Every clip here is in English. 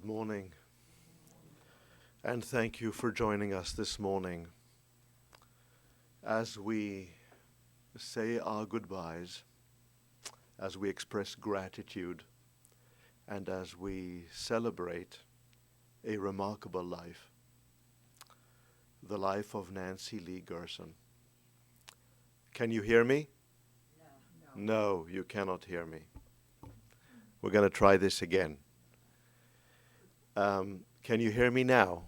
Good morning, and thank you for joining us this morning. As we say our goodbyes, as we express gratitude, and as we celebrate a remarkable life, the life of Nancy Lee Gerson. Can you hear me? No, you cannot hear me. We're going to try this again. Can you hear me now?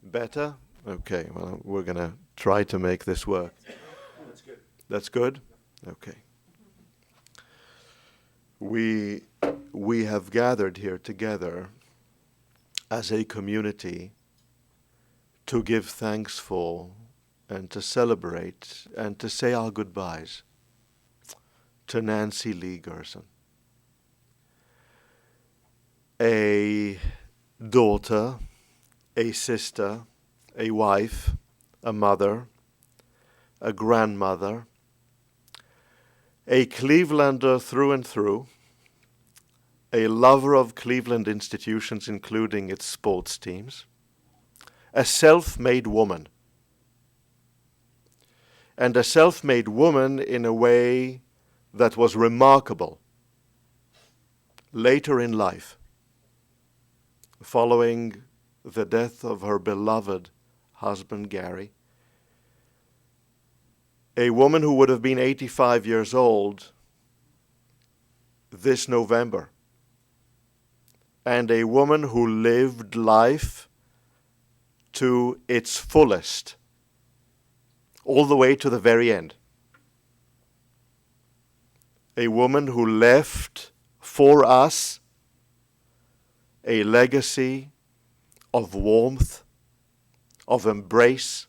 Better? Okay, well, we're going to try to make this work. That's good. That's good? Okay. We have gathered here together as a community to give thanks for and to celebrate and to say our goodbyes to Nancy Lee Gerson, a daughter, a sister, a wife, a mother, a grandmother, a Clevelander through and through, a lover of Cleveland institutions, including its sports teams, a self-made woman, and a self-made woman in a way that was remarkable later in life, following the death of her beloved husband, Gary. A woman who would have been 85 years old this November. And a woman who lived life to its fullest, all the way to the very end. A woman who left for us a legacy of warmth, of embrace,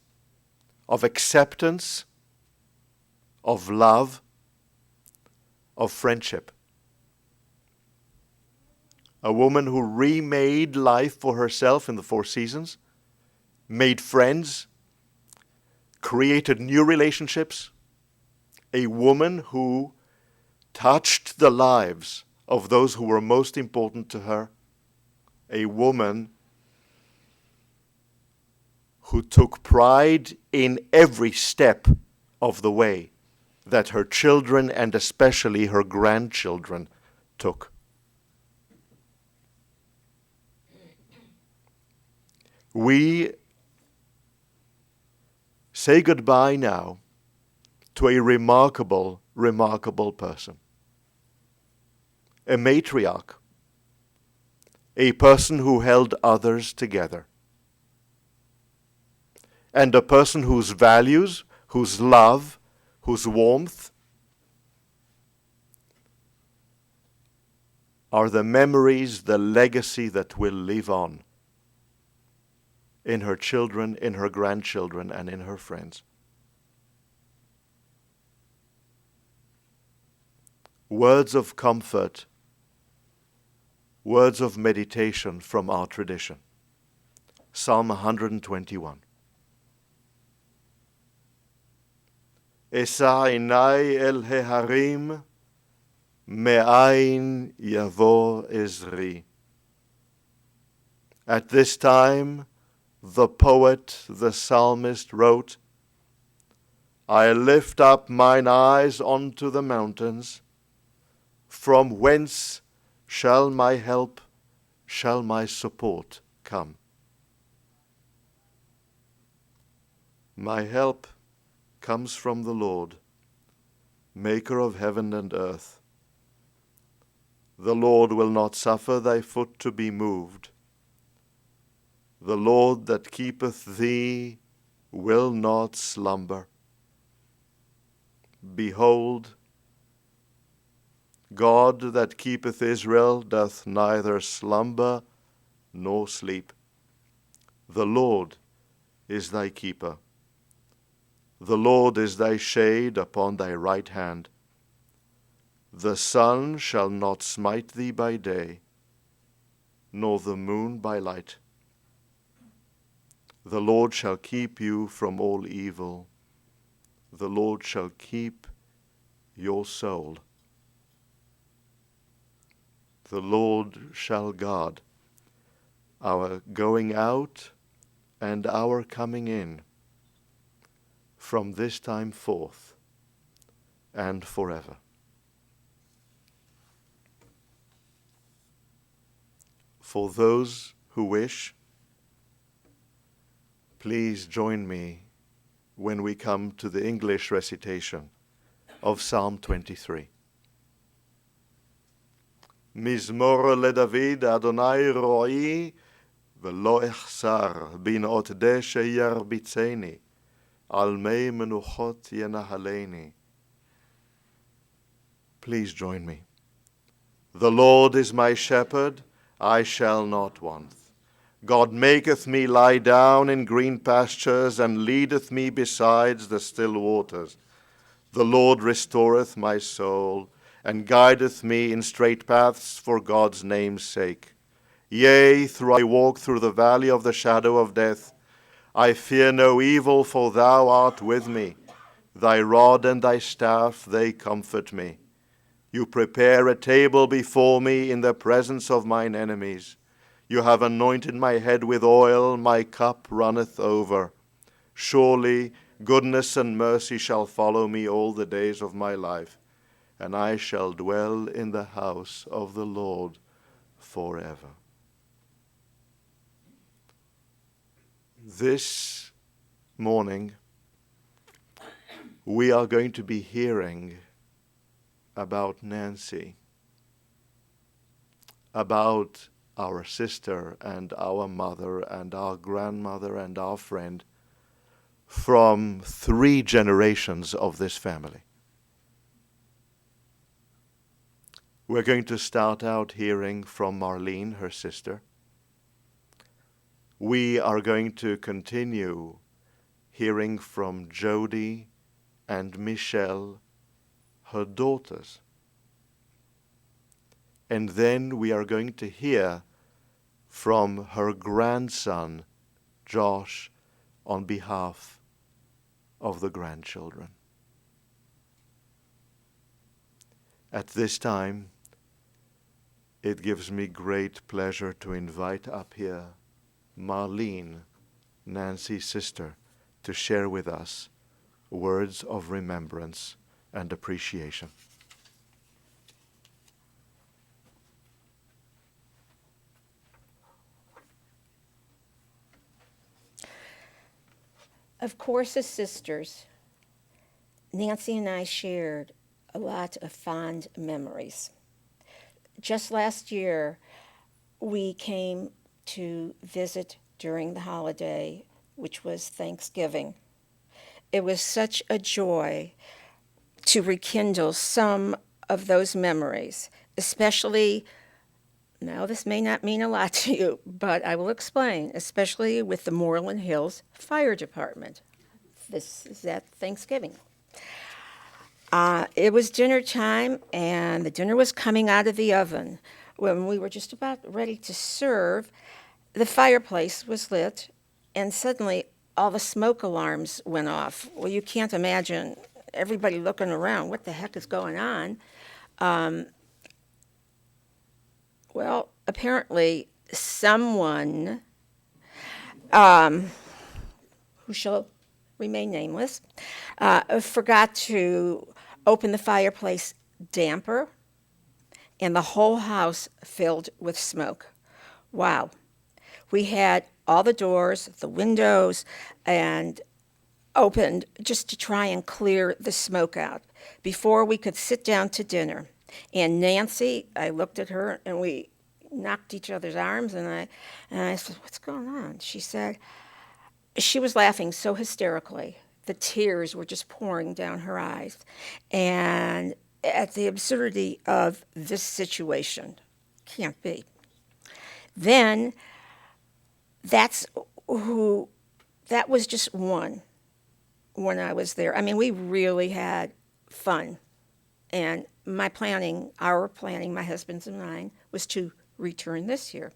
of acceptance, of love, of friendship. A woman who remade life for herself in the Four Seasons, made friends, created new relationships. A woman who touched the lives of those who were most important to her. A woman who took pride in every step of the way that her children and especially her grandchildren took. We say goodbye now to a remarkable, remarkable person. A matriarch. A person who held others together. And a person whose values, whose love, whose warmth are the memories, the legacy that will live on in her children, in her grandchildren, and in her friends. Words of comfort, words of meditation from our tradition. Psalm 121. Esa עיניי אל ההרים, מאין יבוא עזרי. At this time, the poet, the psalmist wrote, I lift up mine eyes unto the mountains, from whence shall my help, shall my support come? My help comes from the Lord, maker of heaven and earth. The Lord will not suffer thy foot to be moved. The Lord that keepeth thee will not slumber. Behold, God that keepeth Israel doth neither slumber nor sleep. The Lord is thy keeper. The Lord is thy shade upon thy right hand. The sun shall not smite thee by day, nor the moon by light. The Lord shall keep you from all evil. The Lord shall keep your soul. The Lord shall guard our going out and our coming in, from this time forth and forever. For those who wish, please join me when we come to the English recitation of Psalm 23. Mizmor leDavid Adonai ro'i velo echsar binot deshe yarbitzeni al mei menuchot yenahaleni. Please join me. The Lord is my shepherd, I shall not want. God maketh me lie down in green pastures, and leadeth me besides the still waters. The Lord restoreth my soul, and guideth me in straight paths for God's name's sake. Yea, though I walk through the valley of the shadow of death, I fear no evil, for thou art with me. Thy rod and thy staff, they comfort me. You prepare a table before me in the presence of mine enemies. You have anointed my head with oil, my cup runneth over. Surely goodness and mercy shall follow me all the days of my life, and I shall dwell in the house of the Lord forever. This morning, we are going to be hearing about Nancy, about our sister and our mother and our grandmother and our friend from 3 generations of this family. We're going to start out hearing from Marlene, her sister. We are going to continue hearing from Jody and Michelle, her daughters. And then we are going to hear from her grandson, Josh, on behalf of the grandchildren. At this time, it gives me great pleasure to invite up here Marlene, Nancy's sister, to share with us words of remembrance and appreciation. Of course, as sisters, Nancy and I shared a lot of fond memories. Just last year, we came to visit during the holiday, which was Thanksgiving. It was such a joy to rekindle some of those memories, especially, now this may not mean a lot to you, but I will explain, especially with the Moreland Hills Fire Department. This is at Thanksgiving. It was dinner time, and the dinner was coming out of the oven. When we were just about ready to serve, the fireplace was lit, and suddenly all the smoke alarms went off. Well, you can't imagine everybody looking around. What the heck is going on? Well, apparently someone, who shall remain nameless, forgot to open the fireplace damper, and the whole house filled with smoke. Wow. We had all the doors, the windows, and opened just to try and clear the smoke out before we could sit down to dinner. And Nancy, I looked at her, and we knocked each other's arms, and I said, "What's going on?" She said, she was laughing so hysterically. The tears were just pouring down her eyes. And at the absurdity of this situation. Can't be. Then that was just one when I was there. I mean, we really had fun. And our planning, my husband's and mine, was to return this year.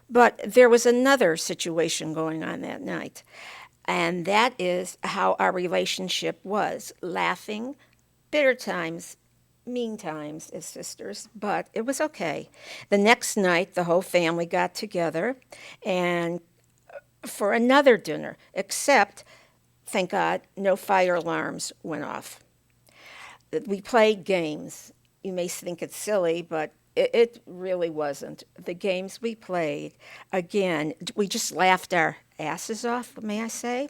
But there was another situation going on that night. And that is how our relationship was. Laughing, bitter times, mean times as sisters, but it was okay. The next night, the whole family got together and for another dinner, except, thank God, no fire alarms went off. We played games. You may think it's silly, but it really wasn't. The games we played, again, we just laughed our asses off, may I say.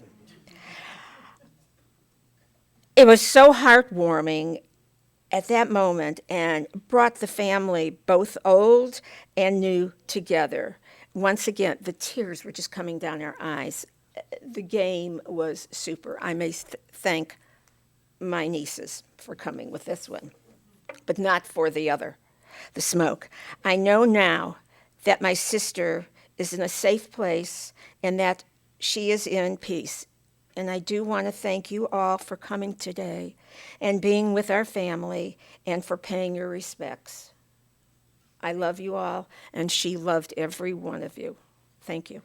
It was so heartwarming at that moment and brought the family, both old and new, together. Once again, the tears were just coming down our eyes. The game was super. I may thank my nieces for coming with this one, but not for the other, the smoke. I know now that my sister is in a safe place and that she is in peace. And I do want to thank you all for coming today and being with our family and for paying your respects. I love you all, and she loved every one of you. Thank you.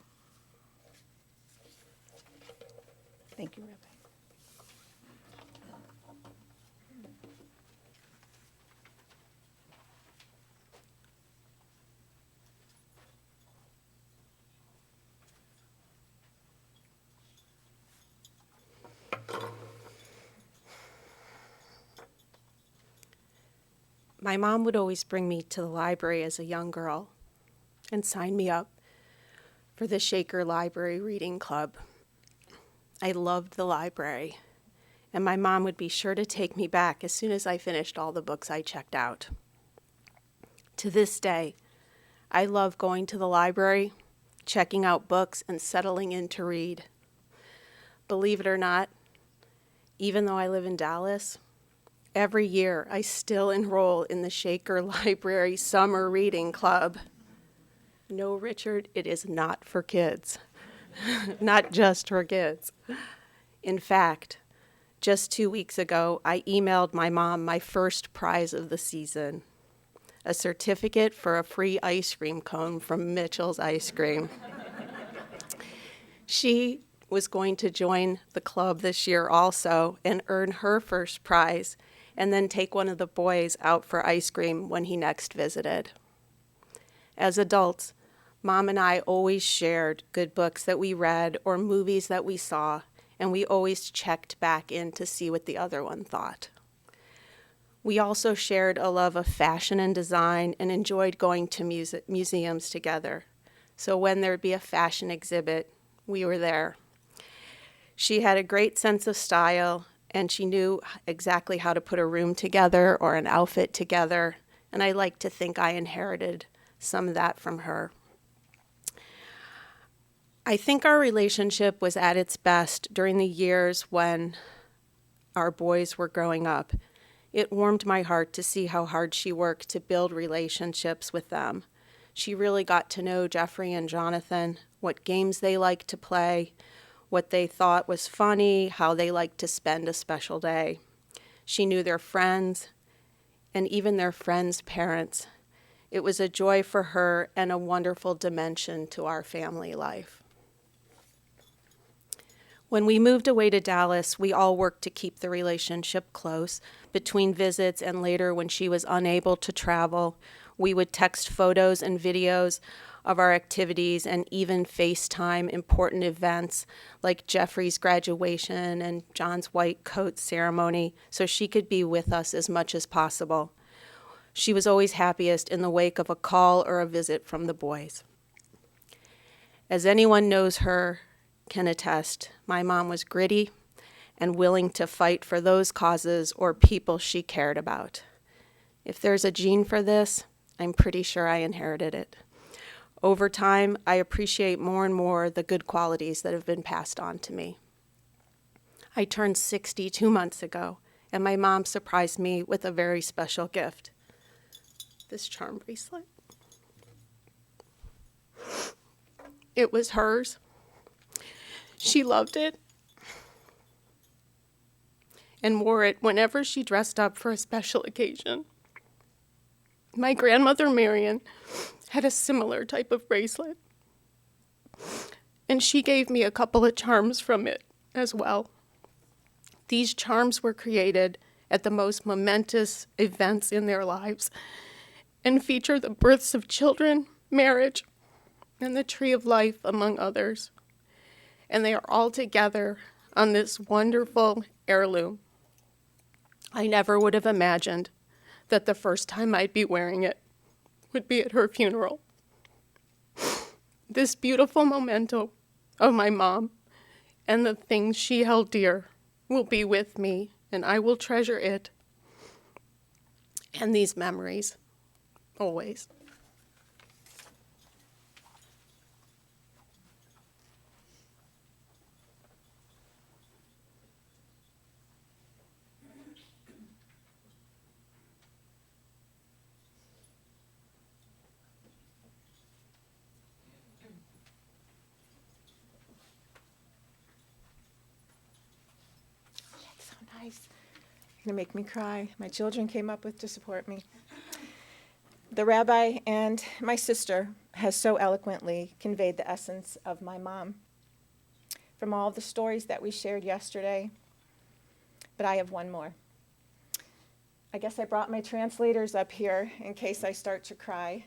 Thank you, Rabbi. My mom would always bring me to the library as a young girl and sign me up for the Shaker Library Reading Club. I loved the library, and my mom would be sure to take me back as soon as I finished all the books I checked out. To this day, I love going to the library, checking out books, and settling in to read. Believe it or not, even though I live in Dallas, every year I still enroll in the Shaker Library Summer Reading Club. No, Richard, it is not for kids. Not just for kids. In fact, just 2 weeks ago, I emailed my mom my first prize of the season, a certificate for a free ice cream cone from Mitchell's Ice Cream. She was going to join the club this year also and earn her first prize and then take one of the boys out for ice cream when he next visited. As adults, Mom and I always shared good books that we read or movies that we saw, and we always checked back in to see what the other one thought. We also shared a love of fashion and design and enjoyed going to museums together. So when there'd be a fashion exhibit, we were there. She had a great sense of style, and she knew exactly how to put a room together or an outfit together, and I like to think I inherited some of that from her. I think our relationship was at its best during the years when our boys were growing up. It warmed my heart to see how hard she worked to build relationships with them. She really got to know Jeffrey and Jonathan, what games they liked to play, what they thought was funny, how they liked to spend a special day. She knew their friends and even their friends' parents. It was a joy for her and a wonderful dimension to our family life. When we moved away to Dallas, we all worked to keep the relationship close. Between visits and later when she was unable to travel, we would text photos and videos of our activities and even FaceTime important events like Jeffrey's graduation and John's white coat ceremony so she could be with us as much as possible. She was always happiest in the wake of a call or a visit from the boys. As anyone knows her can attest, my mom was gritty and willing to fight for those causes or people she cared about. If there's a gene for this, I'm pretty sure I inherited it. Over time, I appreciate more and more the good qualities that have been passed on to me. I turned 60 2 months ago, and my mom surprised me with a very special gift. This charm bracelet. It was hers. She loved it and wore it whenever she dressed up for a special occasion. My grandmother, Marion, had a similar type of bracelet, and she gave me a couple of charms from it as well. These charms were created at the most momentous events in their lives and feature the births of children, marriage, and the tree of life, among others. And they are all together on this wonderful heirloom. I never would have imagined that the first time I'd be wearing it would be at her funeral. This beautiful memento of my mom and the things she held dear will be with me, and I will treasure it and these memories always. So nice. You're going to make me cry. My children came up with to support me. The rabbi and my sister has so eloquently conveyed the essence of my mom from all of the stories that we shared yesterday, but I have one more. I guess I brought my translators up here in case I start to cry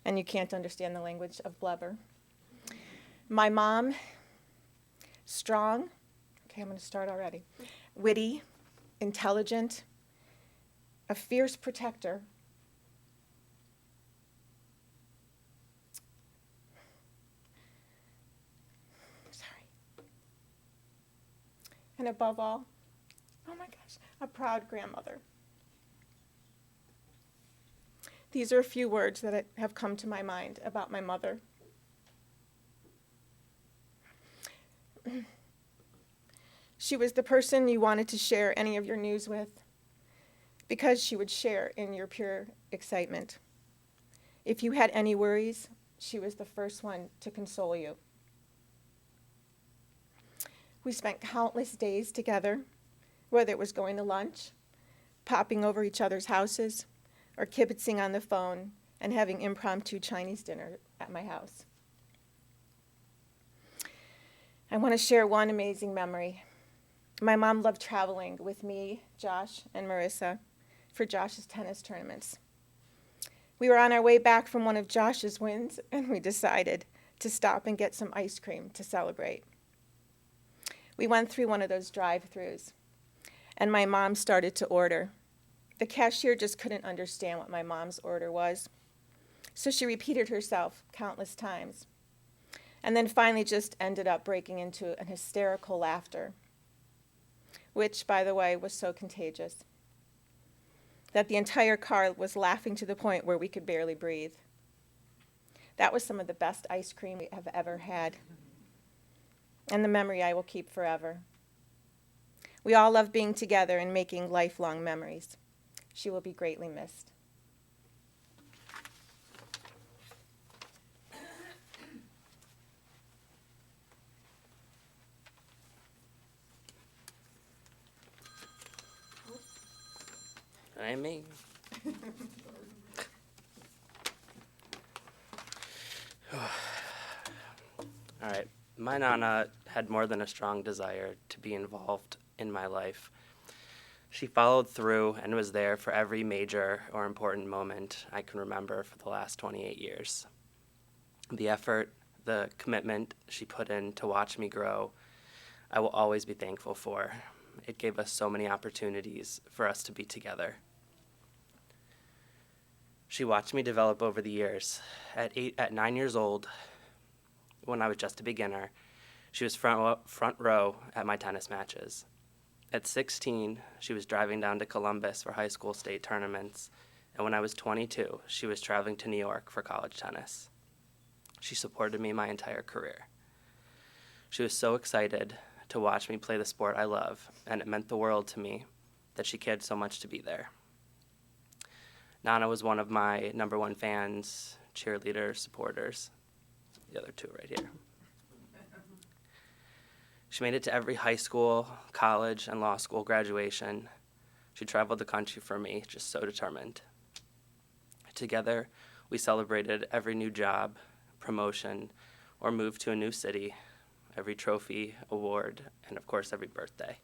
and you can't understand the language of blubber. My mom, strong, okay, I'm going to start already, witty, intelligent, a fierce protector, and above all, oh my gosh, a proud grandmother. These are a few words that have come to my mind about my mother. She was the person you wanted to share any of your news with because she would share in your pure excitement. If you had any worries, she was the first one to console you. We spent countless days together, whether it was going to lunch, popping over each other's houses, or kibitzing on the phone and having impromptu Chinese dinner at my house. I want to share one amazing memory. My mom loved traveling with me, Josh, and Marissa for Josh's tennis tournaments. We were on our way back from one of Josh's wins, and we decided to stop and get some ice cream to celebrate. We went through one of those drive-thrus, and my mom started to order. The cashier just couldn't understand what my mom's order was, so she repeated herself countless times, and then finally just ended up breaking into an hysterical laughter, which, by the way, was so contagious that the entire car was laughing to the point where we could barely breathe. That was some of the best ice cream we have ever had, and the memory I will keep forever. We all love being together and making lifelong memories. She will be greatly missed. I mean. All right. My Nana had more than a strong desire to be involved in my life. She followed through and was there for every major or important moment I can remember for the last 28 years. The effort, the commitment she put in to watch me grow, I will always be thankful for. It gave us so many opportunities for us to be together. She watched me develop over the years. At 9 years old, when I was just a beginner, she was front row at my tennis matches. At 16, she was driving down to Columbus for high school state tournaments, and when I was 22, she was traveling to New York for college tennis. She supported me my entire career. She was so excited to watch me play the sport I love, and it meant the world to me that she cared so much to be there. Nana was one of my number one fans, cheerleaders, supporters. The other two right here. She made it to every high school, college, and law school graduation. She traveled the country for me, just so determined. Together, we celebrated every new job, promotion, or move to a new city, every trophy, award, and of course, every birthday.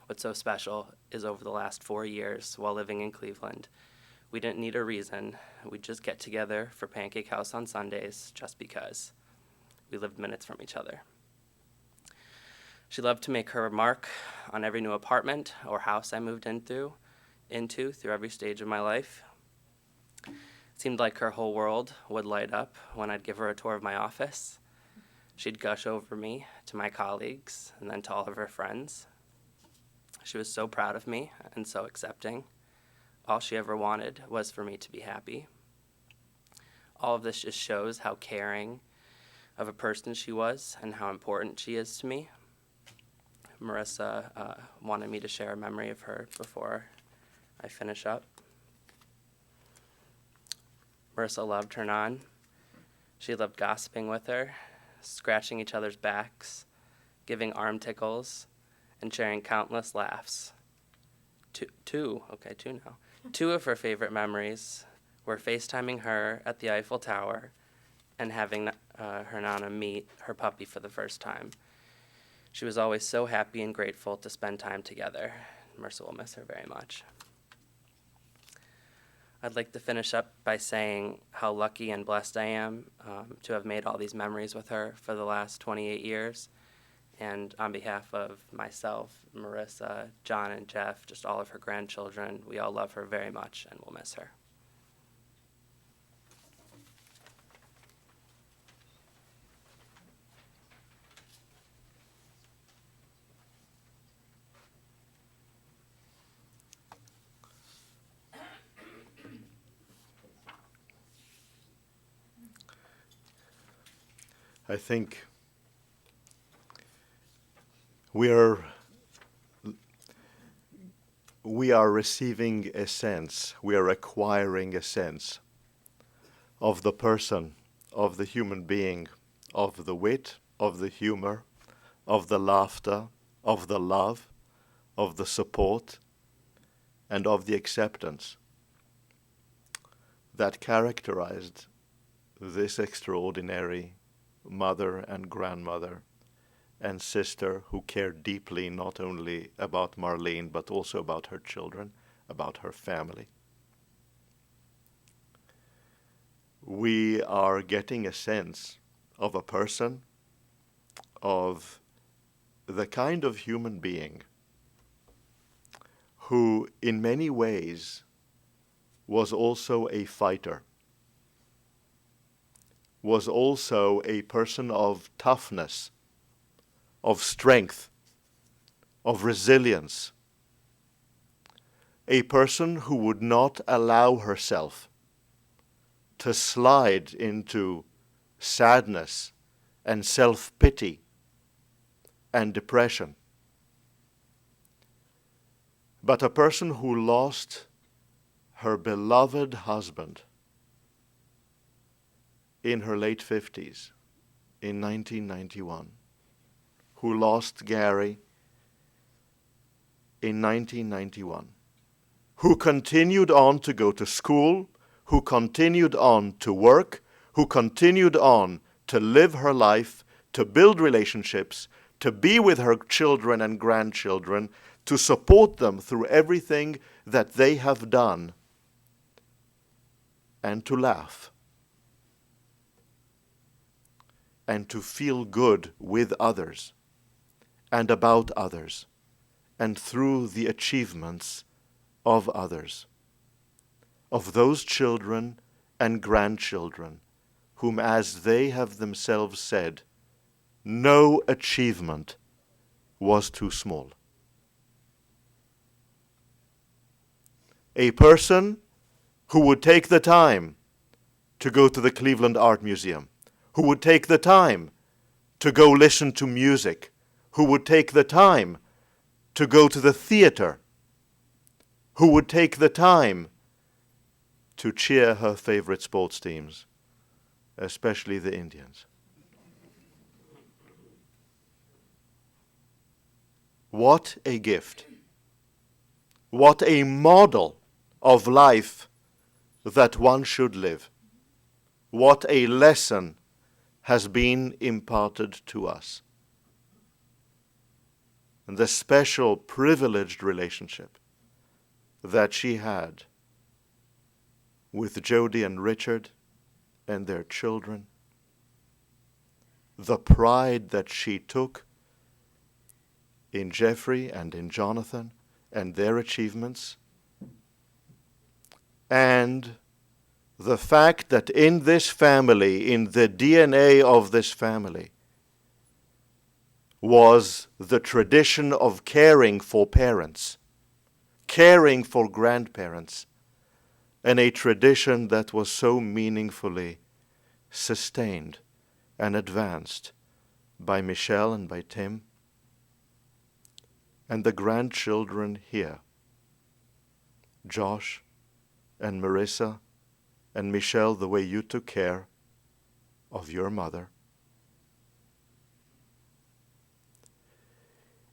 What's so special is over the last 4 years while living in Cleveland, we didn't need a reason. We'd just get together for Pancake House on Sundays just because. We lived minutes from each other. She loved to make her mark on every new apartment or house I moved into through every stage of my life. It seemed like her whole world would light up when I'd give her a tour of my office. She'd gush over me to my colleagues and then to all of her friends. She was so proud of me and so accepting. All she ever wanted was for me to be happy. All of this just shows how caring of a person she was and how important she is to me. Marissa wanted me to share a memory of her before I finish up. Marissa loved her nan. She loved gossiping with her, scratching each other's backs, giving arm tickles, and sharing countless laughs. Two of her favorite memories were FaceTiming her at the Eiffel Tower and having her Nana meet her puppy for the first time. She was always so happy and grateful to spend time together. Marissa will miss her very much. I'd like to finish up by saying how lucky and blessed I am to have made all these memories with her for the last 28 years. And on behalf of myself, Marissa, John, and Jeff, just all of her grandchildren, we all love her very much and will miss her. I think we are receiving a sense, we are acquiring a sense of the person, of the human being, of the wit, of the humor, of the laughter, of the love, of the support, and of the acceptance that characterized this extraordinary mother and grandmother and sister who cared deeply not only about Marlene but also about her children, about her family. We are getting a sense of a person, of the kind of human being who in many ways was also a fighter, was also a person of toughness, of strength, of resilience, a person who would not allow herself to slide into sadness and self-pity and depression, but a person who lost her beloved husband in her late 50s, in 1991, who lost Gary in 1991, who continued on to go to school, who continued on to work, who continued on to live her life, to build relationships, to be with her children and grandchildren, to support them through everything that they have done, and to laugh, and to feel good with others, and about others, and through the achievements of others, of those children and grandchildren whom, as they have themselves said, no achievement was too small. A person who would take the time to go to the Cleveland Art Museum, who would take the time to go listen to music, who would take the time to go to the theater, who would take the time to cheer her favorite sports teams, especially the Indians. What a gift. What a model of life that one should live. What a lesson has been imparted to us. and the special privileged relationship that she had with Jody and Richard and their children, the pride that she took in Jeffrey and in Jonathan and their achievements, and the fact that in this family, in the DNA of this family, was the tradition of caring for parents, caring for grandparents, and a tradition that was so meaningfully sustained and advanced by Michelle and by Tim, and the grandchildren here, Josh and Marissa and Michelle, the way you took care of your mother.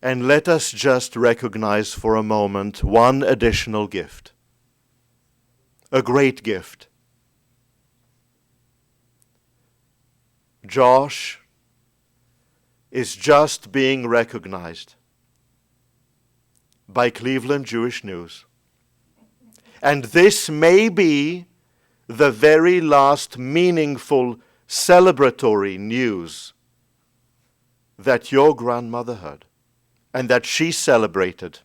And let us just recognize for a moment one additional gift, a great gift. Josh is just being recognized by Cleveland Jewish News. And this may be the very last meaningful celebratory news that your grandmother heard, and that she celebrated,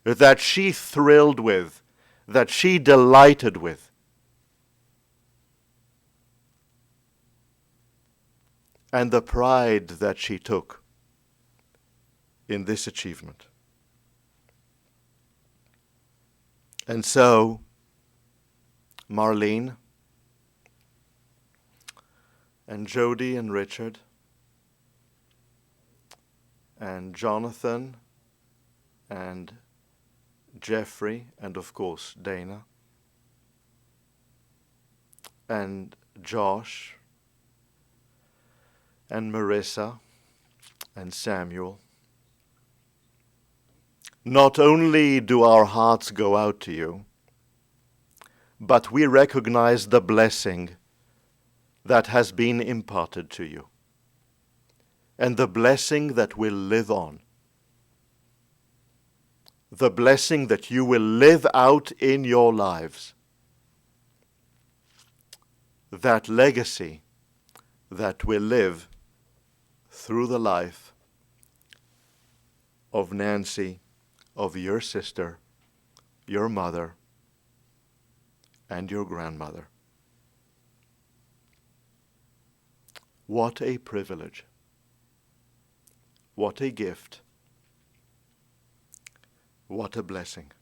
that she thrilled with, that she delighted with. And the pride that she took in this achievement. And so, Marlene and Jody and Richard and Jonathan and Jeffrey and of course Dana and Josh and Marissa and Samuel, not only do our hearts go out to you, but we recognize the blessing that has been imparted to you, and the blessing that will live on, the blessing that you will live out in your lives, that legacy that will live through the life of Nancy, of your sister, your mother, and your grandmother. What a privilege. What a gift. What a blessing.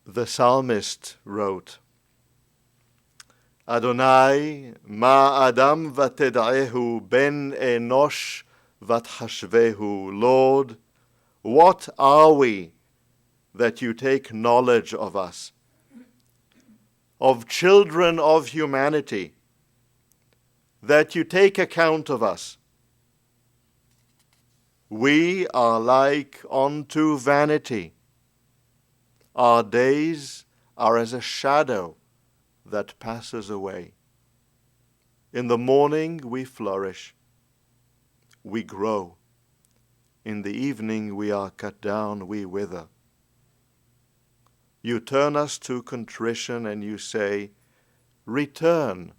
The psalmist wrote, Adonai, ma adam vated'ehu ben enosh vatchashvehu. Lord, what are we that you take knowledge of us, of children of humanity, that you take account of us? We are like unto vanity. Our days are as a shadow that passes away. In the morning we flourish, we grow. In the evening we are cut down, we wither. You turn us to contrition and you say, Return,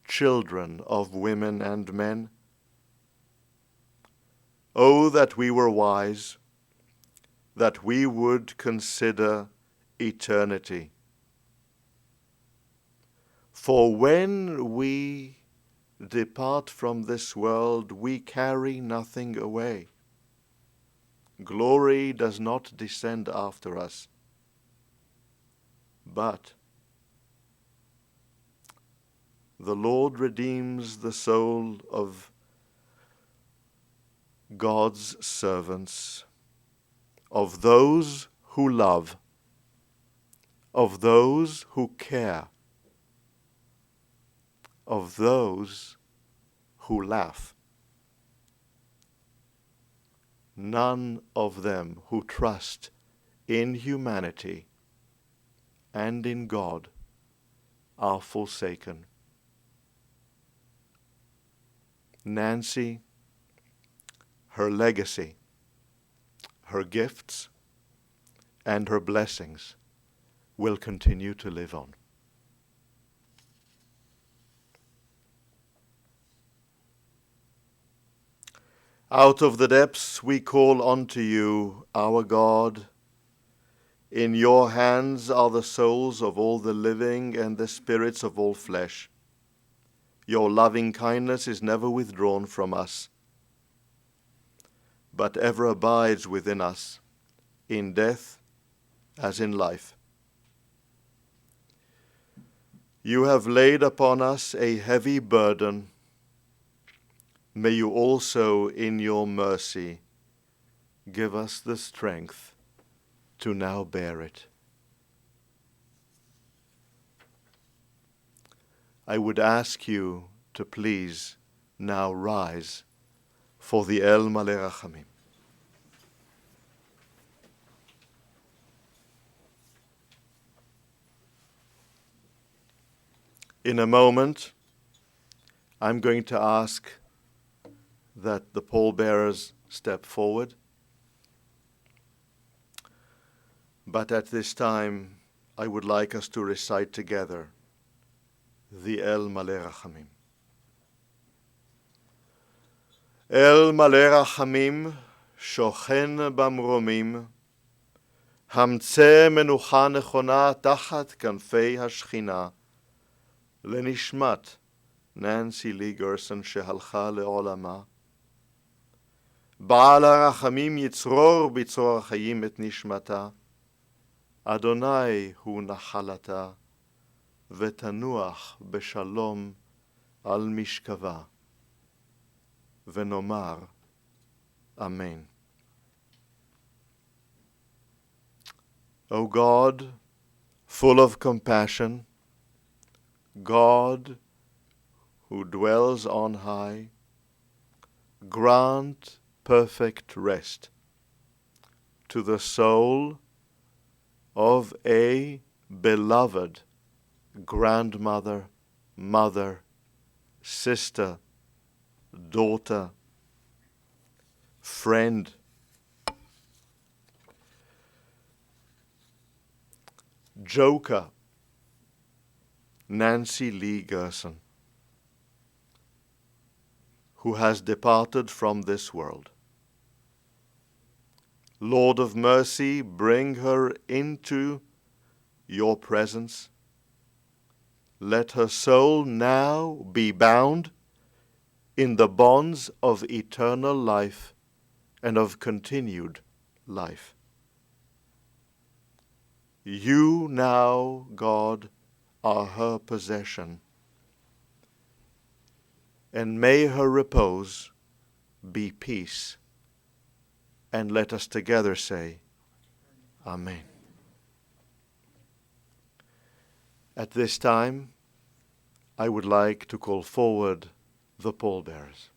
children of women and men. Oh, that we were wise, that we would consider eternity. For when we depart from this world, we carry nothing away. Glory does not descend after us. But the Lord redeems the soul of God's servants, of those who love, of those who care, of those who laugh. None of them who trust in humanity and in God are forsaken. Nancy, her legacy, her gifts, and her blessings will continue to live on. Out of the depths we call unto you, our God. In your hands are the souls of all the living and the spirits of all flesh. Your loving kindness is never withdrawn from us, but ever abides within us, in death as in life. You have laid upon us a heavy burden. May you also, in your mercy, give us the strength to now bear it. I would ask you to please now rise for the El Maleh Rachamim. In a moment, I'm going to ask that the pallbearers step forward. But at this time, I would like us to recite together the El Maleh Rachamim. El Maleh Rachamim, shochen במרומים, המצא מנוחה נכונה תחת כנפי השכינה, לנשמת ננסי לי גרסון שהלכה לעולמה. בעל הרחמים יצרור בצרור החיים את נשמתה, אדוני הוא נחלתה, ותנוח בשלום על משכבה, ונאמר אמן. O God, full of compassion, God who dwells on high, grant perfect rest to the soul of a beloved grandmother, mother, sister, daughter, friend, joker, Nancy Lee Gerson, who has departed from this world. Lord of mercy, bring her into your presence. Let her soul now be bound in the bonds of eternal life and of continued life. You now, God, are her possession, and may her repose be peace. And let us together say, Amen. At this time, I would like to call forward the pallbearers.